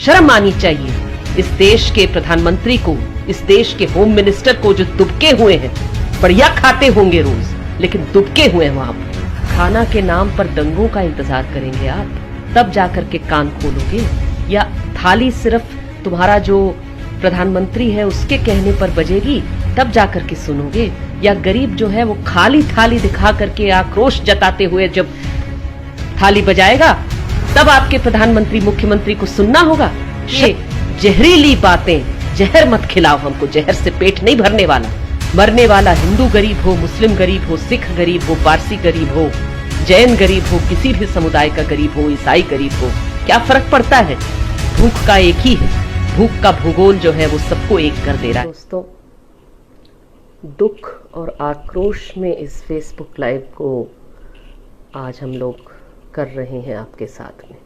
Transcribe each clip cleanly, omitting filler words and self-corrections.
शर्म आनी चाहिए इस देश के प्रधानमंत्री को, इस देश के होम मिनिस्टर को, जो दुबके हुए हैं। बढ़िया खाते होंगे रोज, लेकिन दुबके हुए हैं वहां पर। खाना के नाम पर दंगों का इंतजार करेंगे आप, तब जाकर के कान खोलोगे? या थाली सिर्फ तुम्हारा जो प्रधानमंत्री है उसके कहने पर बजेगी, तब जाकर के सुनोगे? या गरीब जो है वो खाली थाली दिखा करके आक्रोश जताते हुए जब थाली बजाएगा, तब आपके प्रधानमंत्री मुख्यमंत्री को सुनना होगा? ये जहरीली बातें, जहर मत खिलाओ हमको, जहर से पेट नहीं भरने वाला। मरने वाला हिंदू गरीब हो, मुस्लिम गरीब हो, सिख गरीब हो, पारसी गरीब हो, जैन गरीब हो, किसी भी समुदाय का गरीब हो, ईसाई गरीब हो, क्या फर्क पड़ता है? भूख का एक ही है, भूख का भूगोल जो है वो सबको एक कर दे रहा है। दोस्तों, दुख और आक्रोश में इस फेसबुक लाइव को आज हम लोग कर रहे हैं आपके साथ में।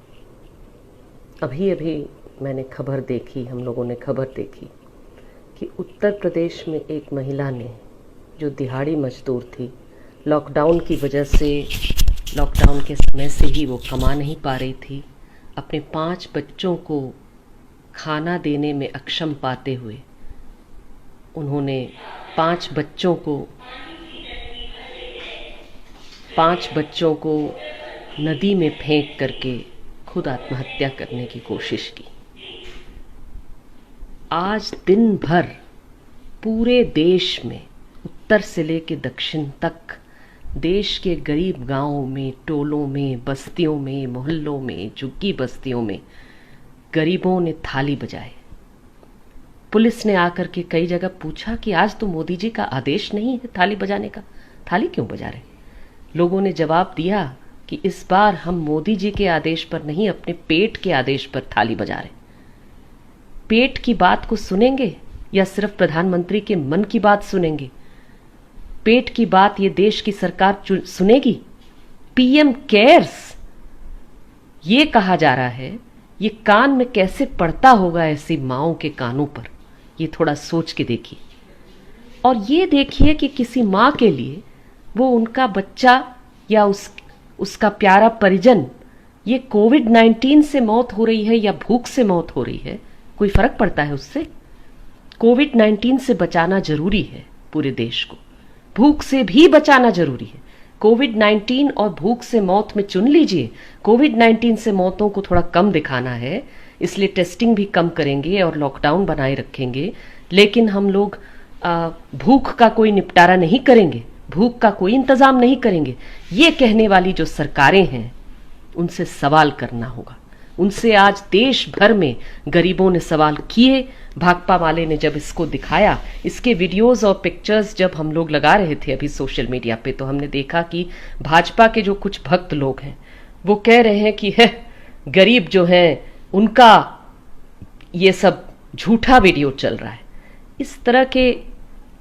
अभी अभी मैंने खबर देखी, हम लोगों ने खबर देखी कि उत्तर प्रदेश में एक महिला ने, जो दिहाड़ी मजदूर थी, लॉकडाउन की वजह से, लॉकडाउन के समय से ही वो कमा नहीं पा रही थी, अपने 5 बच्चों को खाना देने में अक्षम पाते हुए उन्होंने 5 बच्चों को नदी में फेंक करके खुद आत्महत्या करने की कोशिश की। आज दिन भर पूरे देश में, उत्तर से लेकर दक्षिण तक, देश के गरीब गांवों में, टोलों में, बस्तियों में, मोहल्लों में, झुग्गी बस्तियों में गरीबों ने थाली बजाए। पुलिस ने आकर के कई जगह पूछा कि आज तो मोदी जी का आदेश नहीं है थाली बजाने का, थाली क्यों बजा रहे? लोगों ने जवाब दिया कि इस बार हम मोदी जी के आदेश पर नहीं, अपने पेट के आदेश पर थाली बजा रहे। पेट की बात को सुनेंगे या सिर्फ प्रधानमंत्री के मन की बात सुनेंगे? पेट की बात ये देश की सरकार सुनेगी? पीएम केयर्स ये कहा जा रहा है, ये कान में कैसे पड़ता होगा ऐसी माओं के कानों पर? ये थोड़ा सोच के देखिए। और ये देखिए कि किसी माँ के लिए वो उनका बच्चा या उसका प्यारा परिजन, ये कोविड-19 से मौत हो रही है या भूख से मौत हो रही है, कोई फर्क पड़ता है उससे? कोविड-19 से बचाना जरूरी है पूरे देश को, भूख से भी बचाना जरूरी है। कोविड-19 और भूख से मौत में चुन लीजिए। कोविड-19 से मौतों को थोड़ा कम दिखाना है, इसलिए टेस्टिंग भी कम करेंगे और लॉकडाउन बनाए रखेंगे, लेकिन हम लोग भूख का कोई निपटारा नहीं करेंगे, भूख का कोई इंतजाम नहीं करेंगे। ये कहने वाली जो सरकारें हैं, उनसे सवाल करना होगा। उनसे आज देश भर में गरीबों ने सवाल किए। भाकपा वाले ने जब इसको दिखाया, इसके वीडियोस और पिक्चर्स जब हम लोग लगा रहे थे अभी सोशल मीडिया पे, तो हमने देखा कि भाजपा के जो कुछ भक्त लोग हैं वो कह रहे हैं कि है गरीब जो हैं उनका ये सब झूठा वीडियो चल रहा है। इस तरह के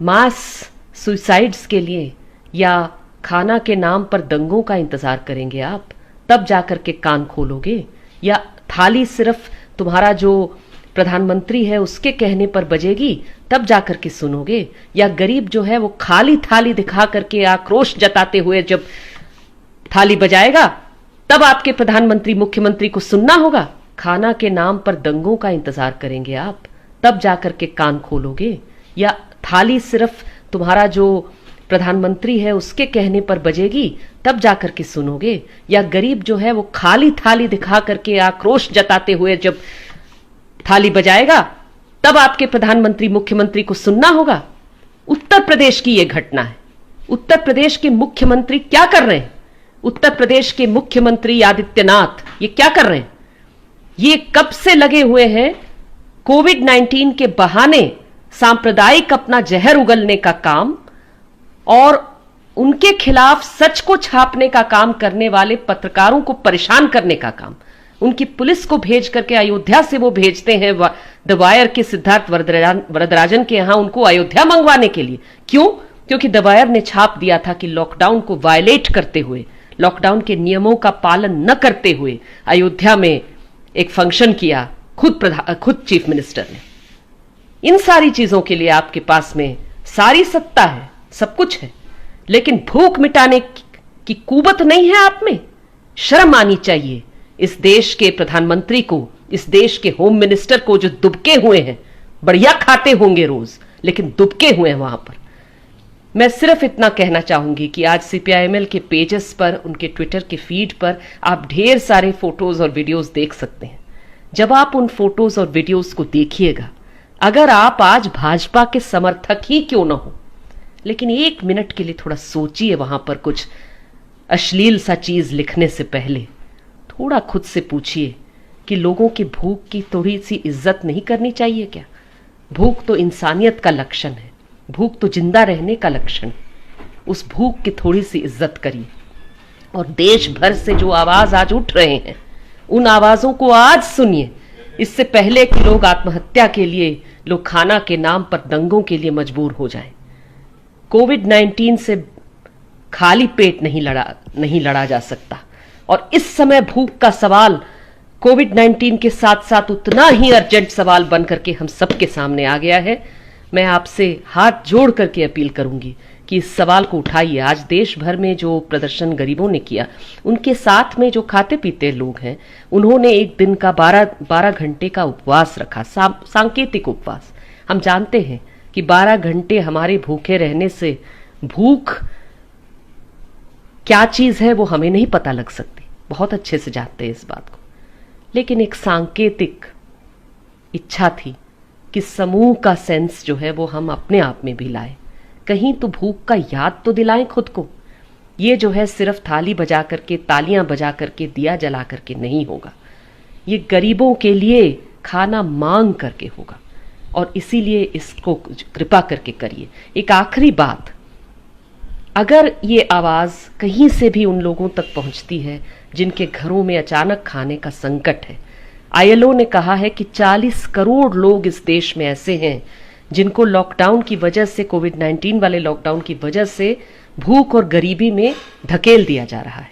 मास सुसाइड्स के लिए या खाना के नाम पर दंगों का इंतजार करेंगे आप, तब जाकर के कान खोलोगे? या थाली सिर्फ तुम्हारा जो प्रधानमंत्री है उसके कहने पर बजेगी, तब जाकर के सुनोगे? या गरीब जो है वो खाली थाली दिखा करके आक्रोश जताते हुए जब थाली बजाएगा, तब आपके प्रधानमंत्री मुख्यमंत्री को सुनना होगा? खाना के नाम पर दंगों का इंतजार करेंगे आप, तब जाकर के कान खोलोगे? या थाली सिर्फ तुम्हारा जो प्रधानमंत्री है उसके कहने पर बजेगी, तब जाकर के सुनोगे? या गरीब जो है वो खाली थाली दिखा करके आक्रोश जताते हुए जब थाली बजाएगा, तब आपके प्रधानमंत्री मुख्यमंत्री को सुनना होगा? उत्तर प्रदेश की यह घटना है। उत्तर प्रदेश के मुख्यमंत्री क्या कर रहे हैं? उत्तर प्रदेश के मुख्यमंत्री आदित्यनाथ ये क्या कर रहे हैं? ये कब से लगे हुए हैं कोविड-19 के बहाने सांप्रदायिक अपना जहर उगलने का काम और उनके खिलाफ सच को छापने का काम करने वाले पत्रकारों को परेशान करने का काम। उनकी पुलिस को भेज करके अयोध्या से वो भेजते हैं द वायर के सिद्धार्थ वरदराजन के यहां उनको अयोध्या मंगवाने के लिए। क्यों? क्योंकि द वायर ने छाप दिया था कि लॉकडाउन को वायलेट करते हुए, लॉकडाउन के नियमों का पालन न करते हुए अयोध्या में एक फंक्शन किया खुद चीफ मिनिस्टर ने। इन सारी चीजों के लिए आपके पास में सारी सत्ता है, सब कुछ है, लेकिन भूख मिटाने की कुवत नहीं है आप में। शर्म आनी चाहिए इस देश के प्रधानमंत्री को, इस देश के होम मिनिस्टर को जो दुबके हुए हैं, बढ़िया खाते होंगे रोज, लेकिन दुबके हुए हैं वहां पर। मैं सिर्फ इतना कहना चाहूंगी कि आज CPIML के पेजेस पर, उनके ट्विटर के फीड पर आप ढेर सारे फोटोज और वीडियोस देख सकते हैं। जब आप उन फोटोज और वीडियोस को देखिएगा, अगर आप आज भाजपा के समर्थक ही क्यों ना हो, लेकिन 1 मिनट के लिए थोड़ा सोचिए, वहां पर कुछ अश्लील सा चीज लिखने से पहले थोड़ा खुद से पूछिए कि लोगों की भूख की थोड़ी सी इज्जत नहीं करनी चाहिए क्या? भूख तो इंसानियत का लक्षण है, भूख तो जिंदा रहने का लक्षण है। उस भूख की थोड़ी सी इज्जत करिए। और देश भर से जो आवाज आज उठ रहे हैं, उन आवाजों को आज सुनिए, इससे पहले कि लोग आत्महत्या के लिए, लोग खाना के नाम पर दंगों के लिए मजबूर हो जाएं। कोविड-19 से खाली पेट नहीं लड़ा जा सकता। और इस समय भूख का सवाल कोविड-19 के साथ साथ उतना ही अर्जेंट सवाल बन करके हम सबके सामने आ गया है। मैं आपसे हाथ जोड़ करके अपील करूंगी कि इस सवाल को उठाइए। आज देश भर में जो प्रदर्शन गरीबों ने किया, उनके साथ में जो खाते पीते लोग हैं, उन्होंने एक दिन का 12 घंटे का उपवास रखा, सांकेतिक उपवास। हम जानते हैं कि 12 घंटे हमारे भूखे रहने से भूख क्या चीज है वो हमें नहीं पता लग सकती, बहुत अच्छे से जानते हैं इस बात को। लेकिन एक सांकेतिक इच्छा थी कि समूह का सेंस जो है वो हम अपने आप में भी लाए। कहीं तो भूख का याद तो दिलाएं खुद को। ये जो है सिर्फ थाली बजा करके, तालियां बजा करके, दिया जला करके नहीं होगा। ये गरीबों के लिए खाना मांग करके होगा, और इसीलिए इसको कृपा करके करिए। एक आखिरी बात, अगर ये आवाज कहीं से भी उन लोगों तक पहुंचती है जिनके घरों में अचानक खाने का संकट है, ILO ने कहा है कि 40 करोड़ लोग इस देश में ऐसे हैं जिनको लॉकडाउन की वजह से, कोविड-19 वाले लॉकडाउन की वजह से भूख और गरीबी में धकेल दिया जा रहा है।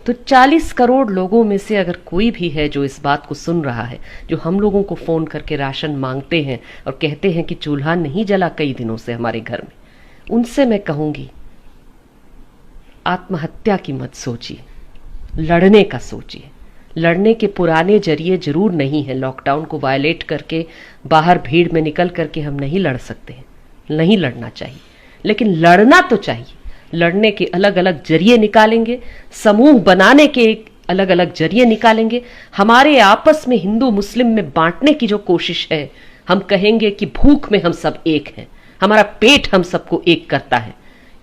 तो 40 करोड़ लोगों में से अगर कोई भी है जो इस बात को सुन रहा है, जो हम लोगों को फोन करके राशन मांगते हैं और कहते हैं कि चूल्हा नहीं जला कई दिनों से हमारे घर में, उनसे मैं कहूंगी, आत्महत्या की मत सोचिए, लड़ने का सोचिए। लड़ने के पुराने जरिए जरूर नहीं है। लॉकडाउन को वायलेट करके बाहर भीड़ में निकल करके हम नहीं लड़ सकते हैं, नहीं लड़ना चाहिए, लेकिन लड़ना तो चाहिए। लड़ने के अलग अलग जरिए निकालेंगे, समूह बनाने के अलग अलग जरिए निकालेंगे। हमारे आपस में हिंदू मुस्लिम में बांटने की जो कोशिश है, हम कहेंगे कि भूख में हम सब एक हैं, हमारा पेट हम सबको एक करता है।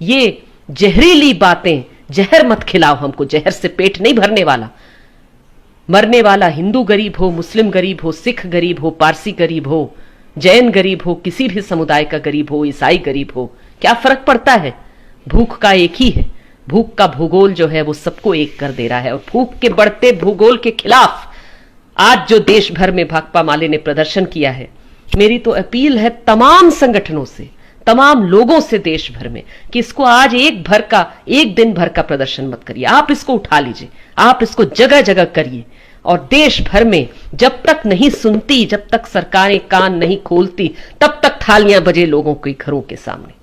ये जहरीली बातें, जहर मत खिलाओ हमको, जहर से पेट नहीं भरने वाला। मरने वाला हिंदू गरीब हो, मुस्लिम गरीब हो, सिख गरीब हो, पारसी गरीब हो, जैन गरीब हो, किसी भी समुदाय का गरीब हो, ईसाई गरीब हो, क्या फर्क पड़ता है? भूख का एक ही है। भूख का भूगोल जो है वो सबको एक कर दे रहा है। और भूख के बढ़ते भूगोल के खिलाफ आज जो देश भर में भाकपा माले ने प्रदर्शन किया है, मेरी तो अपील है तमाम संगठनों से, तमाम लोगों से देश भर में, कि इसको आज एक दिन भर का प्रदर्शन मत करिए। आप इसको उठा लीजिए, आप इसको जगह जगह करिए। और देश भर में जब तक नहीं सुनती, जब तक सरकारें कान नहीं खोलती, तब तक थालियां बजे लोगों के घरों के सामने।